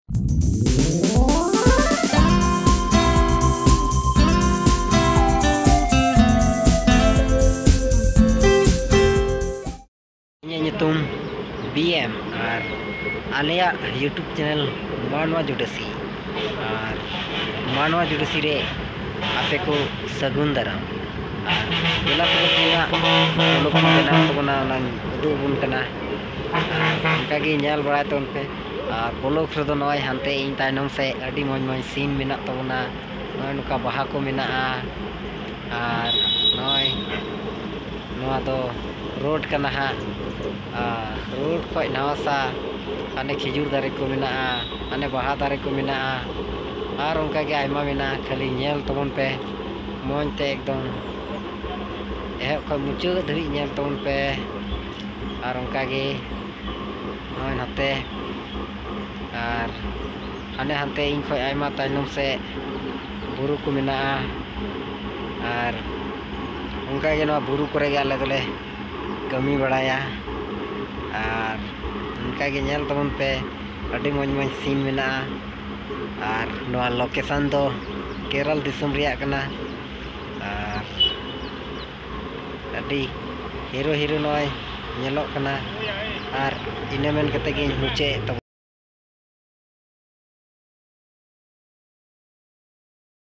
Inyang nyutum BM ar alea YouTube channel Manwa Judasi ar Manwa Judasi re ape ko sagun daram ar bela ko tina lok bena to bana nang udu bun kana kagi nyal bara ton pe ar bolok redo noy hante in tainom se adi moj moj scene mena to bana noy nuka baha ko mena ar noy noa do road kana ha road khoi nawasa ane khijur dare ko mena ane baha dare ko mena ar onka ge aima mena khali nyel tobon pe mon te ekdom khoi muchu dhari nyel tobon pe ar onka ge noy nate ar ane hante in khoi aima tainom se buru ko mena ar onka ge no buru kore ge ale dole kami badaya ar onka ge nyel tobon pe adi moj moj scene mena ar noa location do Kerala disum riya kana ar adi hero noy nyelok kana ar ina men kate ge muche